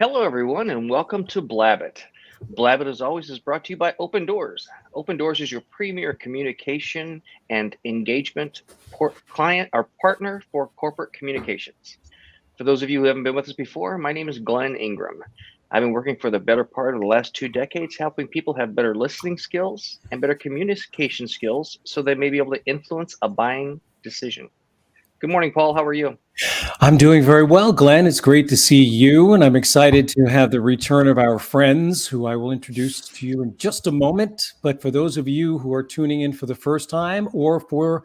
Hello, everyone, and welcome to Blabbit. Blabbit, as always, is brought to you by Open Doors. Open Doors is your premier communication and engagement client or partner for corporate communications. For those of you who haven't been with us before, my name is Glenn Ingram. I've been working for the better part of the last 2 decades, helping people have better listening skills and better communication skills so they may be able to influence a buying decision. Good morning, Paul. How are you? I'm doing very well, Glenn. It's great to see you, and I'm excited to have the return of our friends, who I will introduce to you in just a moment. But for those of you who are tuning in for the first time, or for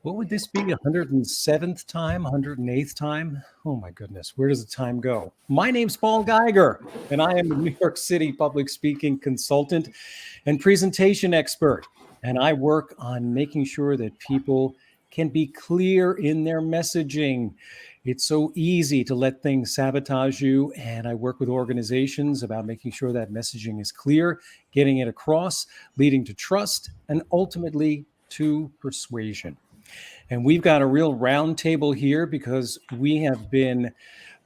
what would this be, 107th time, 108th time? Oh my goodness, where does the time go? My name's Paul Geiger, and I am a New York City public speaking consultant and presentation expert. And I work on making sure that people can be clear in their messaging. It's so easy to let things sabotage you. And I work with organizations about making sure that messaging is clear, getting it across, leading to trust, and ultimately to persuasion. And we've got a real round table here because we have been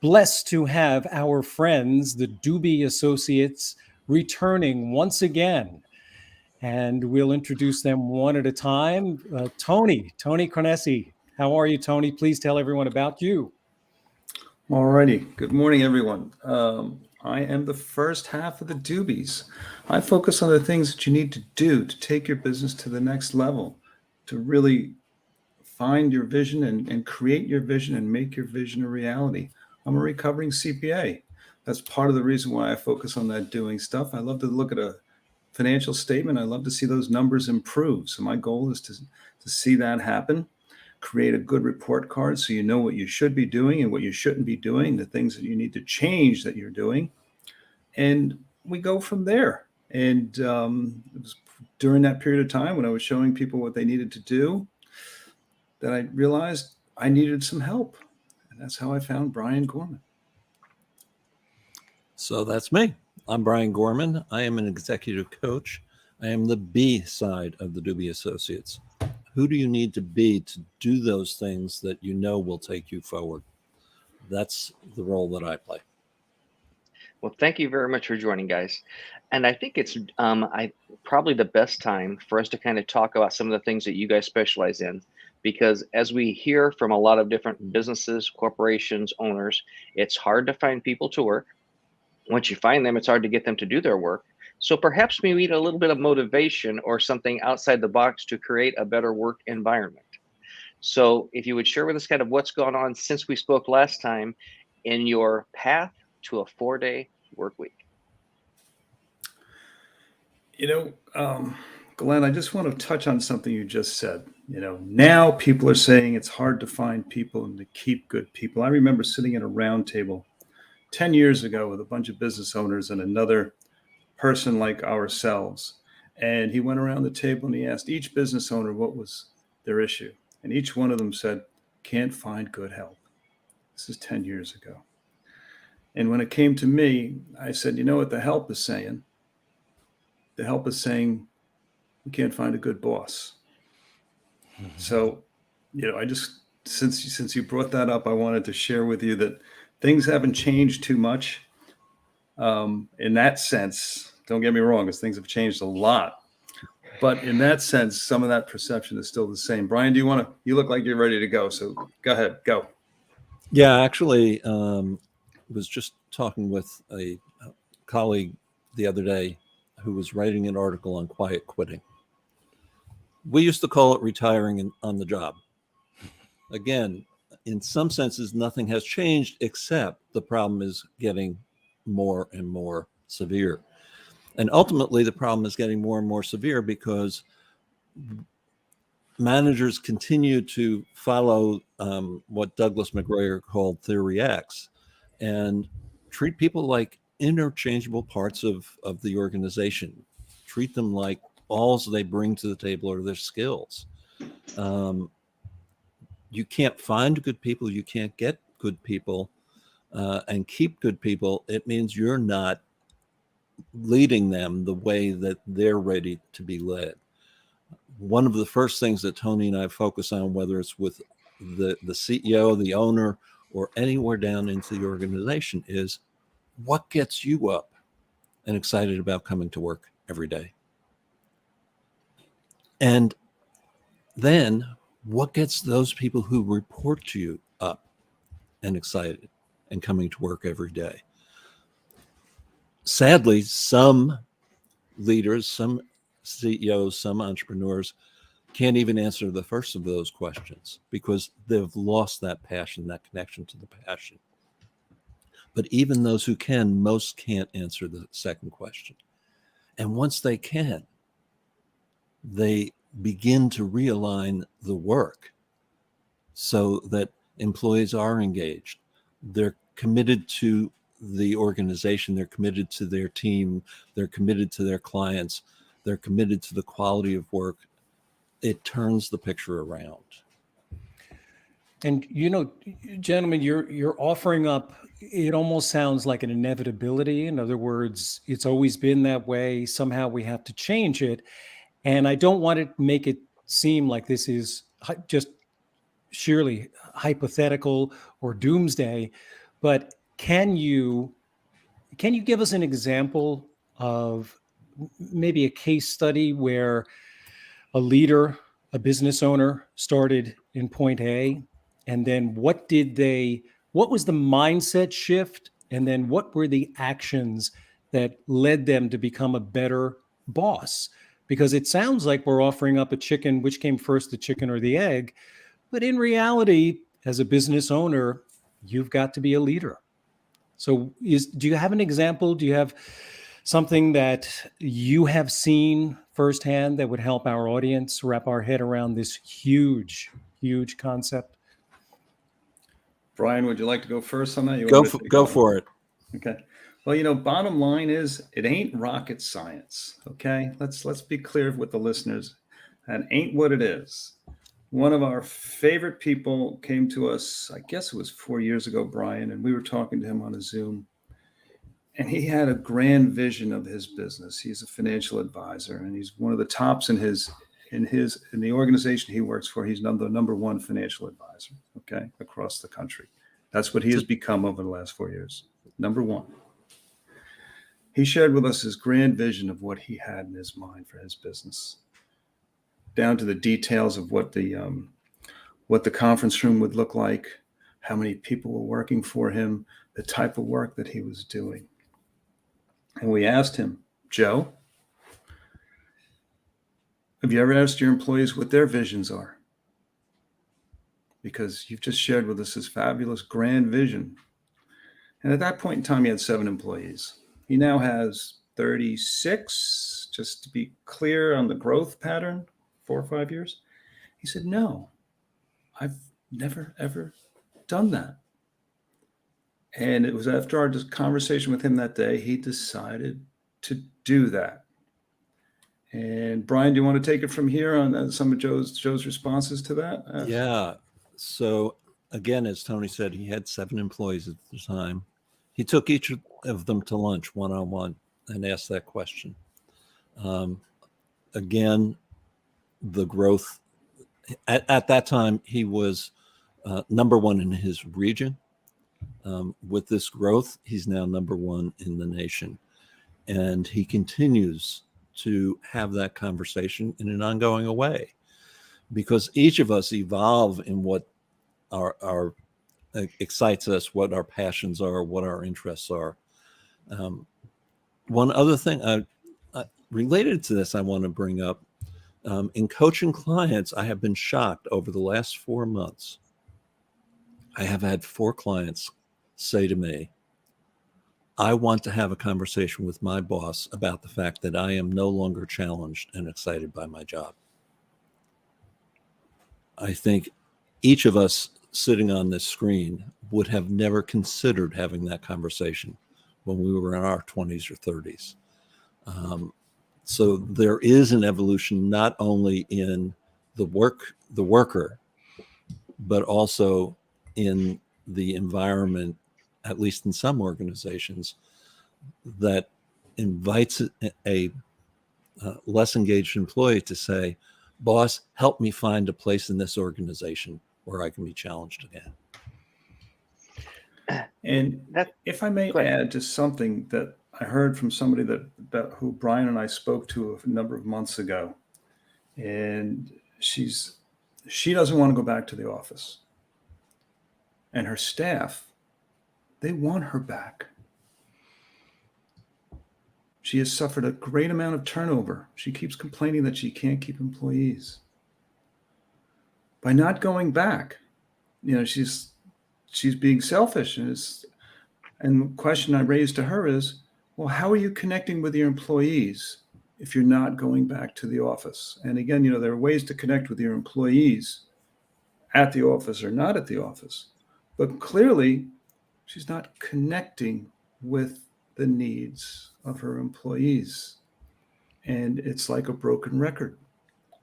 blessed to have our friends, the DoBe's Associates, returning once again. And we'll introduce them one at a time. Tony Carnesi. How are you, Tony? Please tell everyone about you. All righty. Good morning, everyone. I am the first half of the DoBe's. I focus on the things that you need to do to take your business to the next level, to really find your vision and create your vision and make your vision a reality. I'm a recovering CPA. That's part of the reason why I focus on that doing stuff. I love to look at a financial statement. I love to see those numbers improve. So my goal is to see that happen, create a good report card so you know what you should be doing and what you shouldn't be doing, the things that you need to change that you're doing. And we go from there. And it was during that period of time when I was showing people what they needed to do that I realized I needed some help. And that's how I found Brian Gorman. So that's me. I'm Brian Gorman. I am an executive coach. I am the B side of the DoBe's Associates. Who do you need to be to do those things that you know will take you forward? That's the role that I play. Well, thank you very much for joining, guys. And I think it's probably the best time for us to kind of talk about some of the things that you guys specialize in, because as we hear from a lot of different businesses, corporations, owners, it's hard to find people to work. Once you find them, it's hard to get them to do their work. So perhaps we need a little bit of motivation or something outside the box to create a better work environment. So if you would share with us kind of what's gone on since we spoke last time in your path to a 4-day work week. Glenn, I just want to touch on something you just said. Now people are saying it's hard to find people and to keep good people. I remember sitting at a round table 10 years ago with a bunch of business owners and another person like ourselves. And he went around the table and he asked each business owner what was their issue. And each one of them said, can't find good help. This is 10 years ago. And when it came to me, I said, you know what the help is saying? The help is saying, we can't find a good boss. Mm-hmm. So, I just, since you brought that up, I wanted to share with you that things haven't changed too much in that sense. Don't get me wrong, because things have changed a lot. But in that sense, some of that perception is still the same. Brian, you look like you're ready to go. So go ahead, go. Yeah, actually, was just talking with a colleague the other day who was writing an article on quiet quitting. We used to call it retiring on the job. Again, in some senses, nothing has changed, except the problem is getting more and more severe. And ultimately, the problem is getting more and more severe because managers continue to follow what Douglas McGregor called Theory X and treat people like interchangeable parts of the organization. Treat them like all they bring to the table are their skills. You can't find good people. You can't get good people and keep good people. It means you're not leading them the way that they're ready to be led. One of the first things that Tony and I focus on, whether it's with the CEO, the owner, or anywhere down into the organization, is what gets you up and excited about coming to work every day? And then what gets those people who report to you up and excited and coming to work every day? Sadly, some leaders, some CEOs, some entrepreneurs can't even answer the first of those questions because they've lost that passion, that connection to the passion. But even those who can, most can't answer the second question. And once they can, they begin to realign the work so that employees are engaged. They're committed to the organization. They're committed to their team. They're committed to their clients. They're committed to the quality of work. It turns the picture around. And, you know, gentlemen, you're offering up, it almost sounds like an inevitability. In other words, it's always been that way. Somehow we have to change it. And I don't want to make it seem like this is just surely hypothetical or doomsday, but can you give us an example of maybe a case study where a leader, a business owner started in point A, and then what was the mindset shift? And then what were the actions that led them to become a better boss? Because it sounds like we're offering up a chicken, which came first, the chicken or the egg? But in reality, as a business owner, you've got to be a leader. So do you have an example? Do you have something that you have seen firsthand that would help our audience wrap our head around this huge, huge concept? Brian, would you like to go first on that? Go for it. Okay. Well, you know, bottom line is it ain't rocket science. Okay. Let's be clear with the listeners. That ain't what it is. One of our favorite people came to us, I guess it was 4 years ago, Brian, and we were talking to him on a Zoom. And he had a grand vision of his business. He's a financial advisor, and he's one of the tops in the organization he works for. He's the number one financial advisor, okay, across the country. That's what he has become over the last 4 years. Number one. He shared with us his grand vision of what he had in his mind for his business, down to the details of what the conference room would look like, how many people were working for him, the type of work that he was doing. And we asked him, Joe, have you ever asked your employees what their visions are? Because you've just shared with us this fabulous grand vision. And at that point in time, he had 7 employees. He now has 36, just to be clear on the growth pattern, 4 or 5 years. He said, no, I've never, ever done that. And it was after our conversation with him that day, he decided to do that. And Brian, do you want to take it from here on some of Joe's responses to that? Yeah. So again, as Tony said, he had 7 employees at the time. He took each of them to lunch one-on-one and asked that question. Again, the growth at that time, he was number one in his region. With this growth, he's now number one in the nation. And he continues to have that conversation in an ongoing way because each of us evolve in what our excites us, what our passions are, what our interests are. One other thing related to this I want to bring up, in coaching clients, I have been shocked over the last 4 months. I have had 4 clients say to me, I want to have a conversation with my boss about the fact that I am no longer challenged and excited by my job. I think each of us sitting on this screen would have never considered having that conversation when we were in our 20s or 30s. So there is an evolution not only in the worker, but also in the environment, at least in some organizations, that invites a less engaged employee to say, boss, help me find a place in this organization where I can be challenged again. And That if I may Go ahead. add just something that I heard from somebody who Brian and I spoke to a number of months ago, and she doesn't want to go back to the office, and her staff, they want her back. She has suffered a great amount of turnover. She keeps complaining that she can't keep employees. By not going back, she's being selfish. And the question I raised to her is, well, how are you connecting with your employees if you're not going back to the office? And again, there are ways to connect with your employees at the office or not at the office. But clearly, she's not connecting with the needs of her employees. And it's like a broken record.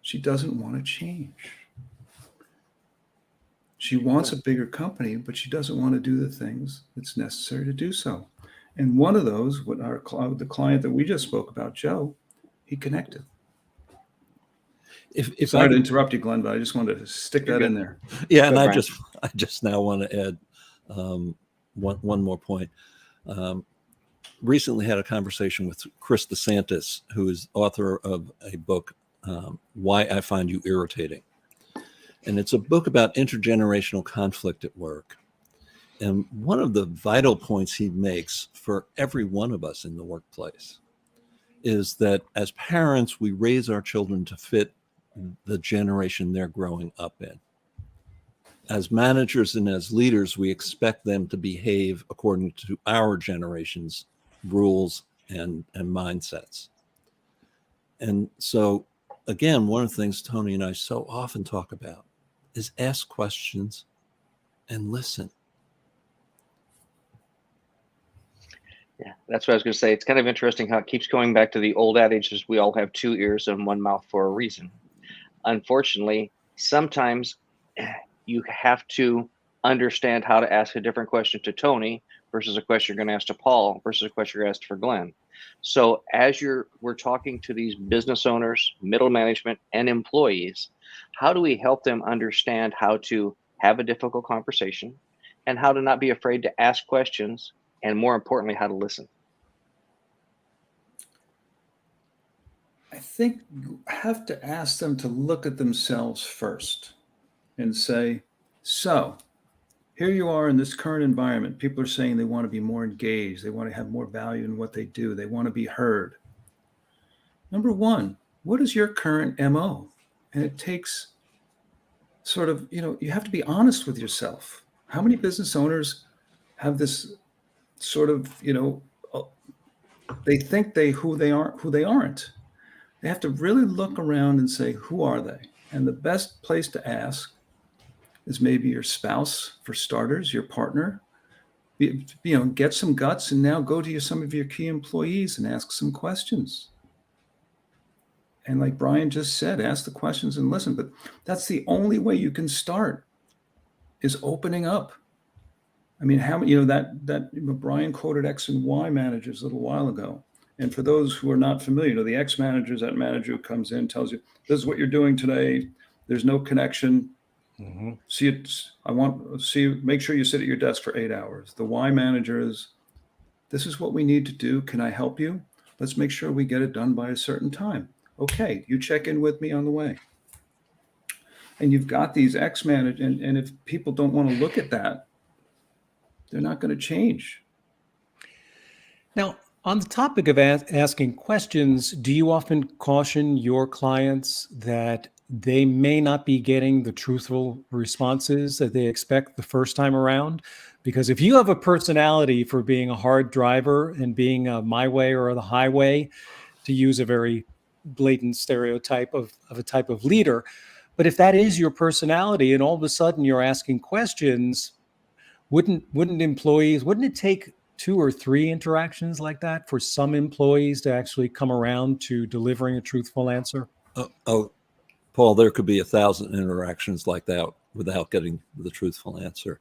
She doesn't want to change. She wants a bigger company, but she doesn't want to do the things that's necessary to do so. And one of those, the client that we just spoke about, Joe, he connected. If Sorry I to could, interrupt you, Glenn, but I just wanted to stick You're that in good. there. yeah, and Go, I Brian. just now want to add one more point. Recently had a conversation with Chris DeSantis, who is author of a book, Why I Find You Irritating. And it's a book about intergenerational conflict at work. And one of the vital points he makes for every one of us in the workplace is that as parents, we raise our children to fit the generation they're growing up in. As managers and as leaders, we expect them to behave according to our generation's rules and mindsets. And so, again, one of the things Tony and I so often talk about is ask questions and listen. Yeah, that's what I was going to say. It's kind of interesting how it keeps going back to the old adage is we all have two ears and one mouth for a reason. Unfortunately, sometimes you have to understand how to ask a different question to Tony versus a question you're going to ask to Paul versus a question you're asked for Glenn. So as we're talking to these business owners, middle management, and employees, how do we help them understand how to have a difficult conversation and how to not be afraid to ask questions, and more importantly, how to listen? I think you have to ask them to look at themselves first and say, so here you are in this current environment. People are saying they want to be more engaged. They want to have more value in what they do. They want to be heard. Number one, what is your current MO? And it takes sort of, you have to be honest with yourself. How many business owners have this sort of, they think who they aren't. They have to really look around and say, who are they? And the best place to ask is maybe your spouse, for starters, your partner. Get some guts and now go to some of your key employees and ask some questions. And like Brian just said, ask the questions and listen. But that's the only way you can start, is opening up. I mean, Brian quoted X and Y managers a little while ago. And for those who are not familiar, the X managers, that manager who comes in, tells you, this is what you're doing today. There's no connection. Mm-hmm. Make sure you sit at your desk for 8 hours. The Y manager is, this is what we need to do. Can I help you? Let's make sure we get it done by a certain time. Okay, you check in with me on the way. And you've got these X managers, and if people don't want to look at that, they're not going to change. Now, on the topic of asking questions, do you often caution your clients that they may not be getting the truthful responses that they expect the first time around? Because if you have a personality for being a hard driver and being a my way or the highway, to use a very blatant stereotype of a type of leader, but if that is your personality and all of a sudden you're asking questions, wouldn't it take 2 or 3 interactions like that for some employees to actually come around to delivering a truthful answer? Paul, there could be 1,000 interactions like that without getting the truthful answer.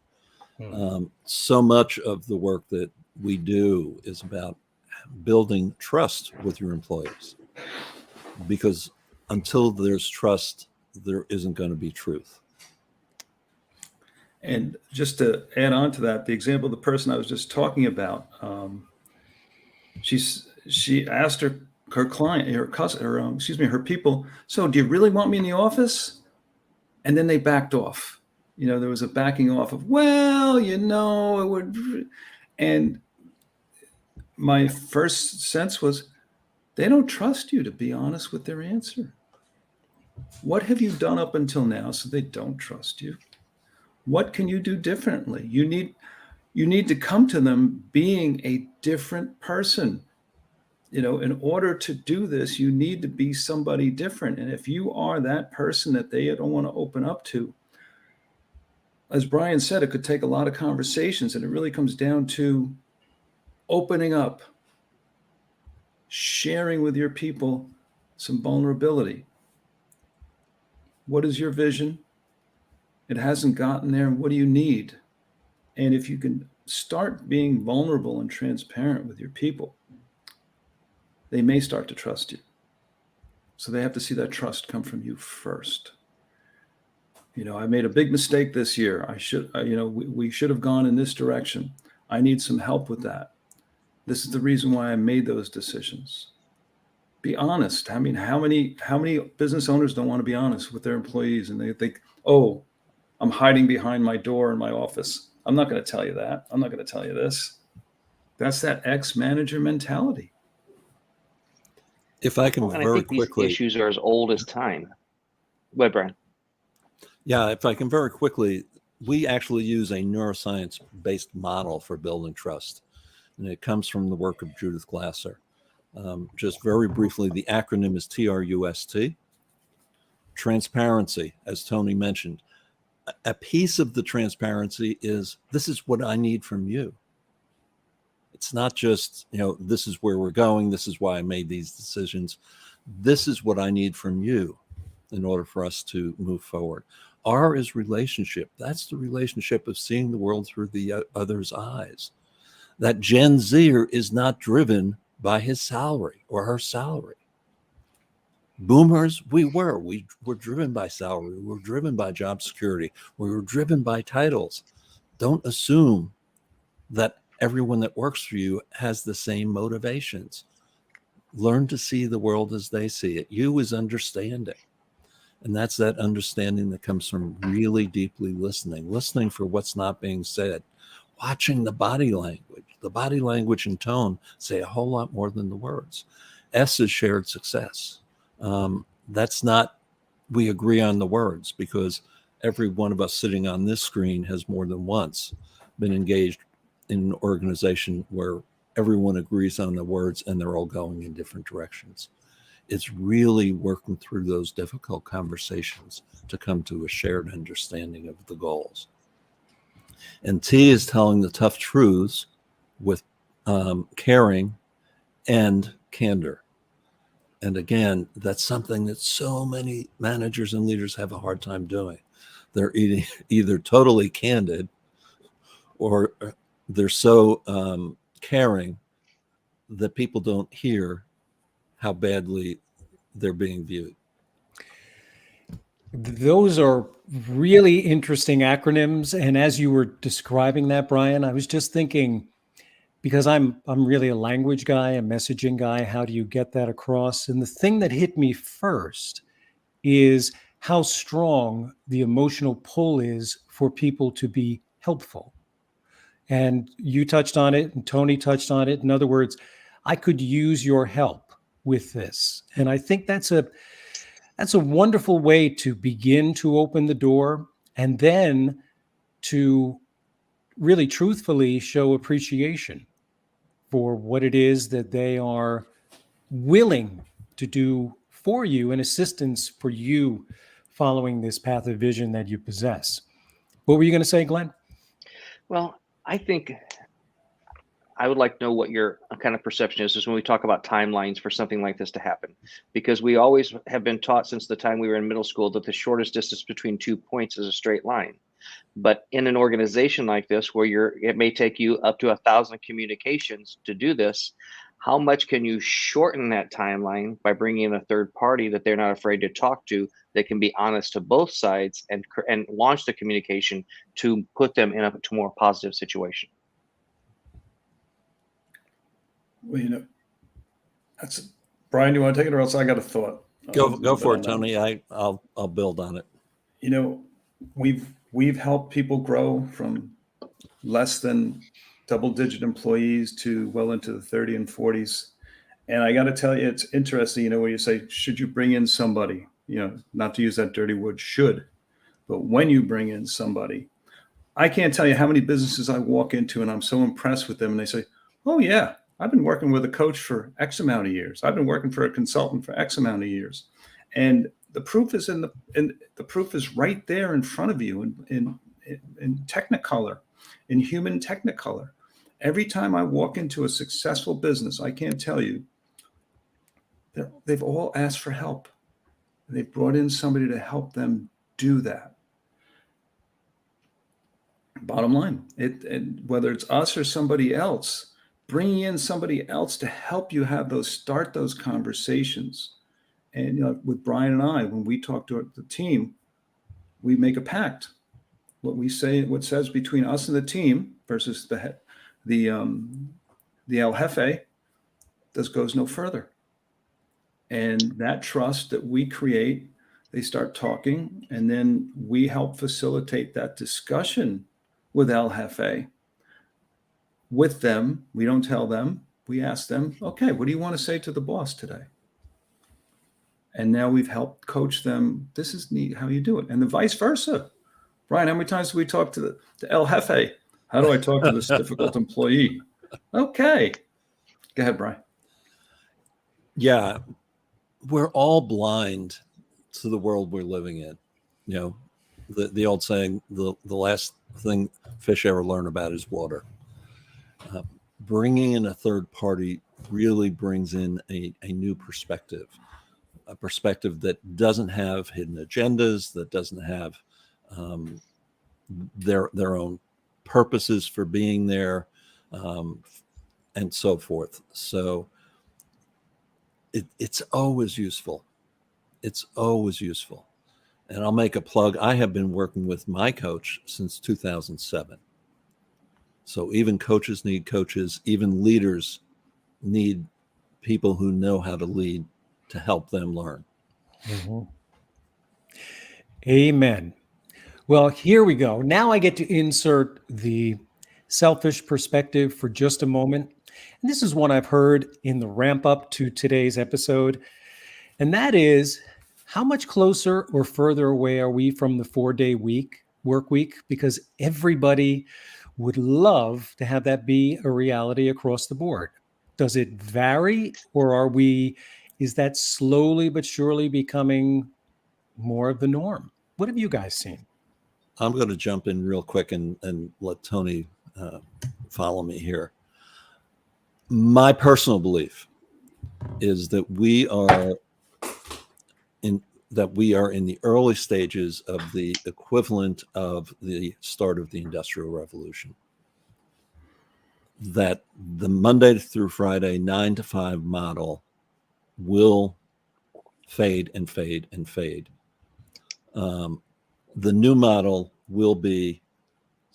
So much of the work that we do is about building trust with your employees, because until there's trust, there isn't going to be truth. And just to add on to that, the example of the person I was just talking about, she asked her client, her cousin, or excuse me, her people, so do you really want me in the office? And then they backed off. There was a backing off of, well, it would. And my first sense was, they don't trust you to be honest with their answer. What have you done up until now so they don't trust you? What can you do differently? You need to come to them being a different person. In order to do this, you need to be somebody different. And if you are that person that they don't want to open up to, as Brian said, it could take a lot of conversations, and it really comes down to opening up, sharing with your people some vulnerability. What is your vision? It hasn't gotten there. What do you need? And if you can start being vulnerable and transparent with your people, they may start to trust you. So they have to see that trust come from you first. I made a big mistake this year. We should have gone in this direction. I need some help with that. This is the reason why I made those decisions. Be honest. I mean, how many business owners don't want to be honest with their employees, and they think, oh, I'm hiding behind my door in my office. I'm not going to tell you that. I'm not going to tell you this. That's that ex-manager mentality. If I can and I very think quickly, these issues are as old as time. Go ahead, Brian. yeah, if I can very quickly, we actually use a neuroscience-based model for building trust, and it comes from the work of Judith Glasser. Just very briefly, the acronym is TRUST. Transparency, as Tony mentioned. A piece of the transparency is, this is what I need from you. It's not just, this is where we're going. This is why I made these decisions. This is what I need from you in order for us to move forward. R is relationship. That's the relationship of seeing the world through the other's eyes. That Gen Zer is not driven by his salary or her salary. Boomers, we were driven by salary. We were driven by job security. We were driven by titles. Don't assume that everyone that works for you has the same motivations. Learn to see the world as they see it. You is understanding. And that's that understanding that comes from really deeply listening for what's not being said, watching the body language and tone say a whole lot more than the words. S is shared success. That's not, we agree on the words, because every one of us sitting on this screen has more than once been engaged in an organization where everyone agrees on the words and they're all going in different directions. It's really working through those difficult conversations to come to a shared understanding of the goals. And T is telling the tough truths with caring and candor. And again, that's something that so many managers and leaders have a hard time doing. They're either totally candid, or they're so caring that people don't hear how badly they're being viewed. Those are really interesting acronyms. And as you were describing that, Brian, I was just thinking, because I'm really a language guy, a messaging guy, how do you get that across? And the thing that hit me first is how strong the emotional pull is for people to be helpful. And you touched on it, and Tony touched on it. In other words, I could use your help with this. And I think that's a wonderful way to begin to open the door, and then to really truthfully show appreciation for what it is that they are willing to do for you and assistance for you following this path of vision that you possess. What were you going to say, Glenn? Well, I think I would like to know what your kind of perception is when we talk about timelines for something like this to happen, because we always have been taught since the time we were in middle school that the shortest distance between 2 points is a straight line. But in an organization like this, where it may take you up to 1,000 communications to do this, how much can you shorten that timeline by bringing in a third party that they're not afraid to talk to that can be honest to both sides and launch the communication to put them in a more positive situation. Well, that's Brian. You want to take it, or else I got a thought. Go for it, Tony. I'll build on it. We've helped people grow from less than double-digit employees to well into the 30 and 40s. And I got to tell you, it's interesting, when you say, should you bring in somebody, not to use that dirty word, should, but when you bring in somebody, I can't tell you how many businesses I walk into and I'm so impressed with them. And they say, oh yeah, I've been working with a coach for X amount of years. I've been working for a consultant for X amount of years. And the proof is the proof is right there in front of you in Technicolor, in human Technicolor. Every time I walk into a successful business, I can't tell you, they've all asked for help. They've brought in somebody to help them do that. Bottom line, whether it's us or somebody else, bringing in somebody else to help you start those conversations. And with Brian and I, when we talk to the team, we make a pact. What says between us and the team versus the El Jefe, goes no further. And that trust that we create, they start talking, and then we help facilitate that discussion with El Jefe. With them, we don't tell them. We ask them, okay, what do you want to say to the boss today? And now we've helped coach them. This is neat how you do it. And the vice versa. Brian, how many times do we talk to El Jefe? How do I talk to this difficult employee? Okay. Go ahead, Brian. Yeah. We're all blind to the world we're living in. The old saying, the last thing fish ever learn about is water. Bringing in a third party really brings in a new perspective, a perspective that doesn't have hidden agendas, that doesn't have their own purposes for being there, and so forth. So it's always useful. It's always useful. And I'll make a plug. I have been working with my coach since 2007. So even coaches need coaches, even leaders need people who know how to lead to help them learn. Mm-hmm. Amen. Well, here we go. Now I get to insert the selfish perspective for just a moment. And this is one I've heard in the ramp up to today's episode. And that is, how much closer or further away are we from the 4-day work week? Because everybody would love to have that be a reality across the board. Does it vary, or is that slowly but surely becoming more of the norm? What have you guys seen? I'm going to jump in real quick and let Tony follow me here. My personal belief is that we are in the early stages of the equivalent of the start of the Industrial Revolution. That the Monday through Friday 9 to 5 model will fade and fade and fade. The new model will be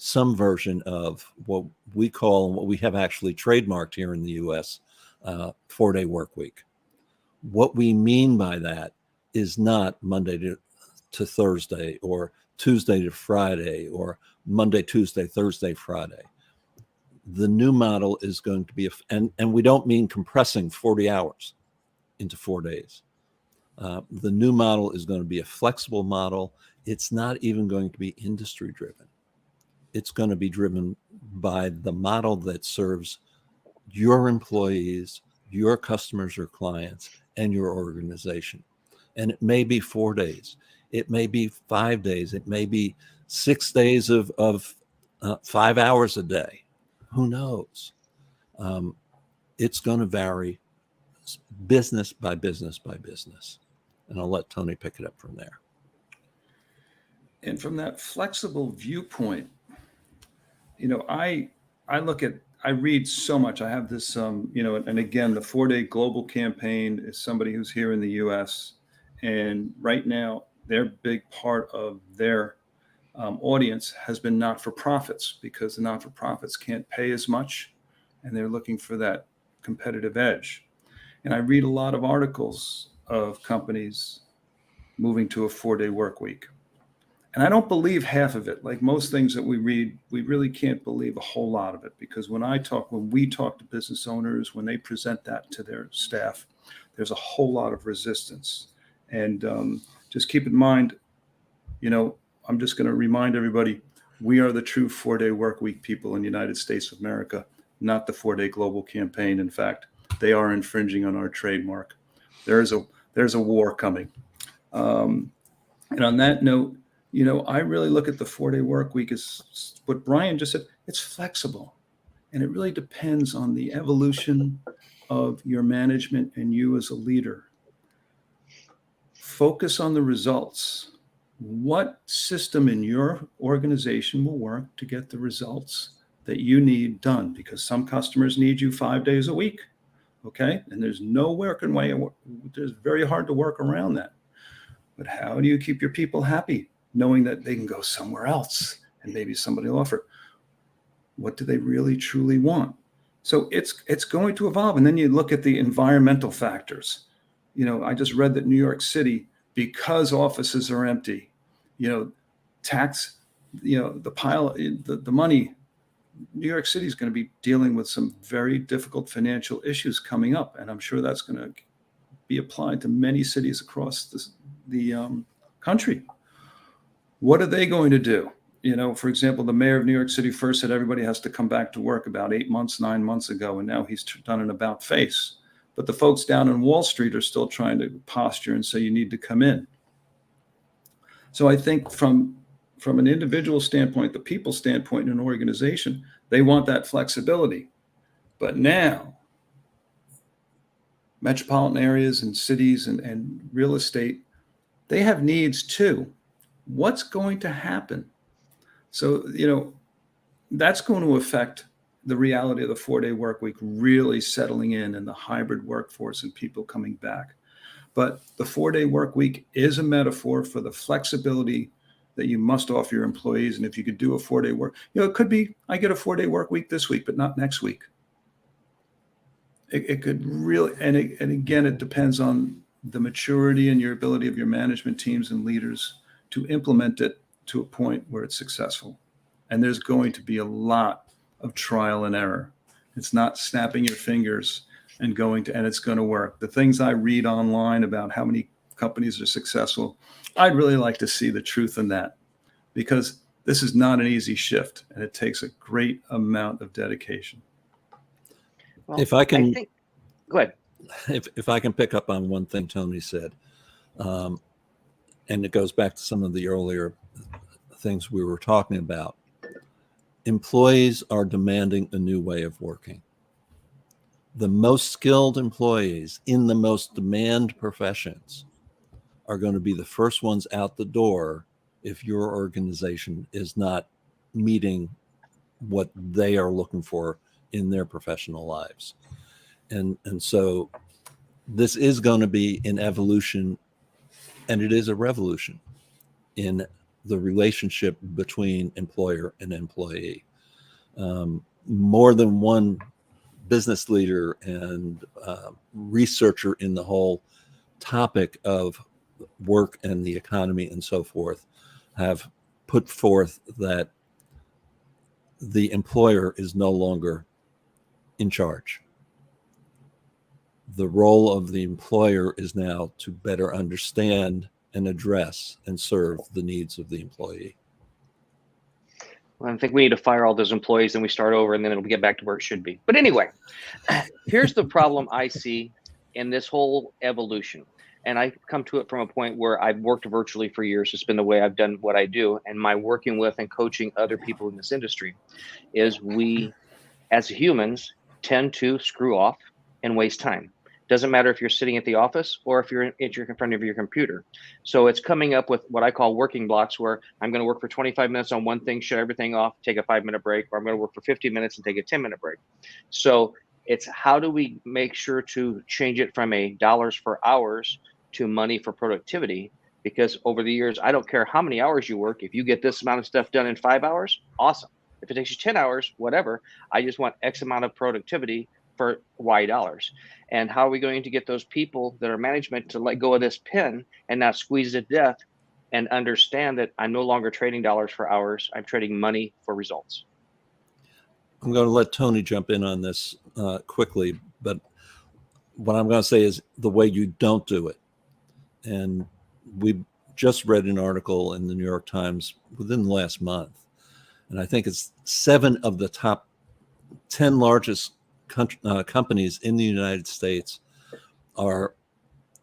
some version of what we call, and what we have actually trademarked here in the US, 4-day work week. What we mean by that is not Monday to Thursday, or Tuesday to Friday, or Monday, Tuesday, Thursday, Friday. The new model is going to be, and we don't mean compressing 40 hours into 4 days. The new model is going to be a flexible model. It's not even going to be industry driven. It's going to be driven by the model that serves your employees, your customers or clients, and your organization. And it may be 4 days. It may be 5 days. It may be 6 days of 5 hours a day. Who knows? It's going to vary business by business by business. And I'll let Tony pick it up from there. And from that flexible viewpoint, I read so much. I have this, and again, the 4-day global campaign is somebody who's here in the US. And right now, their big part of their audience has been not-for-profits, because the not-for-profits can't pay as much, and they're looking for that competitive edge. And I read a lot of articles of companies moving to a 4-day work week. And I don't believe half of it. Like most things that we read, we really can't believe a whole lot of it, because when we talk to business owners, when they present that to their staff, there's a whole lot of resistance. And just keep in mind, I'm just going to remind everybody, we are the true 4-day work week people in the United States of America, not the 4-day global campaign. In fact, they are infringing on our trademark. There's a war coming. And on that note, I really look at the 4-day work week as what Brian just said. It's flexible, and it really depends on the evolution of your management and you as a leader. Focus on the results. What system in your organization will work to get the results that you need done? Because some customers need you 5 days a week, okay? And there's no working way. It's very hard to work around that. But how do you keep your people happy, knowing that they can go somewhere else and maybe somebody will offer? What do they really truly want? So it's going to evolve. And then you look at the environmental factors. I just read that New York City, because offices are empty, tax, the money, New York City is going to be dealing with some very difficult financial issues coming up. And I'm sure that's going to be applied to many cities across the country. What are they going to do? For example, the mayor of New York City first said everybody has to come back to work about 9 months ago, and now he's done an about face. But the folks down in Wall Street are still trying to posture and say you need to come in. So I think from an individual standpoint, the people standpoint in an organization, they want that flexibility. But now, metropolitan areas and cities and real estate, they have needs too. What's going to happen? So, that's going to affect the reality of the 4-day work week really settling in and the hybrid workforce and people coming back. But the 4-day work week is a metaphor for the flexibility that you must offer your employees. And if you could do a 4-day work, it could be, I get a 4-day work week this week, but not next week. It could really, and again, it depends on the maturity and your ability of your management teams and leaders to implement it to a point where it's successful. And there's going to be a lot of trial and error. It's not snapping your fingers and it's going to work. The things I read online about how many companies are successful, I'd really like to see the truth in that, because this is not an easy shift, and it takes a great amount of dedication. Well, If I can, go ahead. If I can pick up on one thing Tony said, and it goes back to some of the earlier things we were talking about. Employees are demanding a new way of working. The most skilled employees in the most demand professions are going to be the first ones out the door if your organization is not meeting what they are looking for in their professional lives. And so this is going to be an evolution, and it is a revolution in the relationship between employer and employee. More than one business leader and researcher in the whole topic of work and the economy and so forth have put forth that the employer is no longer in charge. The role of the employer is now to better understand and address and serve the needs of the employee. Well, I think we need to fire all those employees, and we start over, and then it'll get back to where it should be. But anyway, here's the problem I see in this whole evolution. And I come to it from a point where I've worked virtually for years. It's been the way I've done what I do. And my working with and coaching other people in this industry is we, as humans, tend to screw off and waste time. Doesn't matter if you're sitting at the office or if you're in front of your computer. So it's coming up with what I call working blocks, where I'm going to work for 25 minutes on one thing, shut everything off, take a 5-minute break, or I'm going to work for 50 minutes and take a 10-minute break. So it's how do we make sure to change it from a dollars for hours to money for productivity, because over the years, I don't care how many hours you work. If you get this amount of stuff done in 5 hours, awesome. If it takes you 10 hours, whatever, I just want X amount of productivity for Y dollars. And how are we going to get those people that are management to let go of this pen and not squeeze it to death and understand that I'm no longer trading dollars for hours, I'm trading money for results? I'm going to let Tony jump in on this quickly, but what I'm going to say is the way you don't do it. And we just read an article in the New York Times within the last month, and I think it's 7 of the top 10 largest companies in the United States are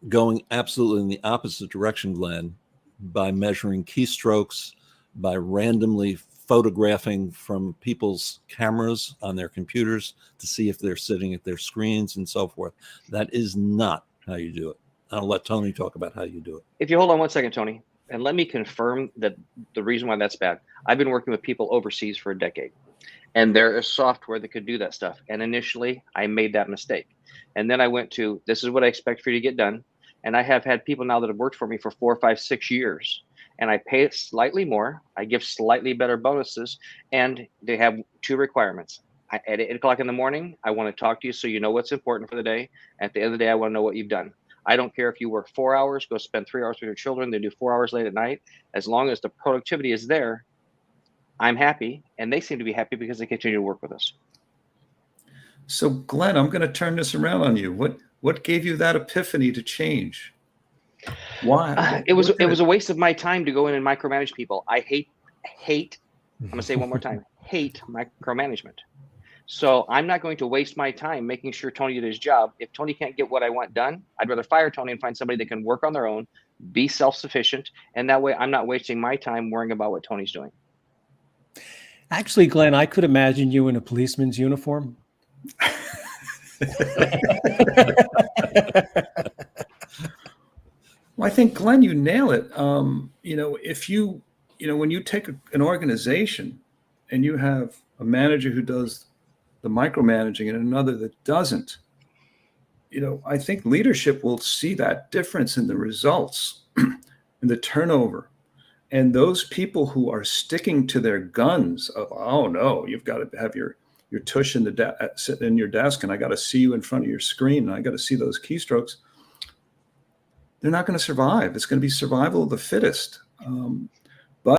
going absolutely in the opposite direction, Glenn, by measuring keystrokes, by randomly photographing from people's cameras on their computers to see if they're sitting at their screens and so forth. That is not how you do it. I'll let Tony talk about how you do it. If you hold on one second, Tony, and let me confirm that the reason why that's bad. I've been working with people overseas for a decade, and there is software that could do that stuff. And initially, I made that mistake. And then I went to, this is what I expect for you to get done. And I have had people now that have worked for me for 4, 5, 6 years, and I pay it slightly more. I give slightly better bonuses, and they have 2 requirements. At 8 o'clock in the morning, I want to talk to you so you know what's important for the day. At the end of the day, I want to know what you've done. I don't care if you work 4 hours, go spend 3 hours with your children, then do 4 hours late at night. As long as the productivity is there, I'm happy, and they seem to be happy because they continue to work with us. So, Glenn, I'm going to turn this around on you. What gave you that epiphany to change? Why? It was a waste of my time to go in and micromanage people. I hate. I'm going to say one more time, hate micromanagement. So I'm not going to waste my time making sure Tony did his job. If Tony can't get what I want done, I'd rather fire Tony and find somebody that can work on their own, be self-sufficient, and that way I'm not wasting my time worrying about what Tony's doing. Actually, Glenn, I could imagine you in a policeman's uniform. Well, I think, Glenn, you nail it. If when you take an organization and you have a manager who does the micromanaging and another that doesn't, I think leadership will see that difference in the results and the turnover. And those people who are sticking to their guns of, oh no, you've got to have your tush sitting in your desk, and I got to see you in front of your screen, and I got to see those keystrokes. They're not going to survive. It's going to be survival of the fittest.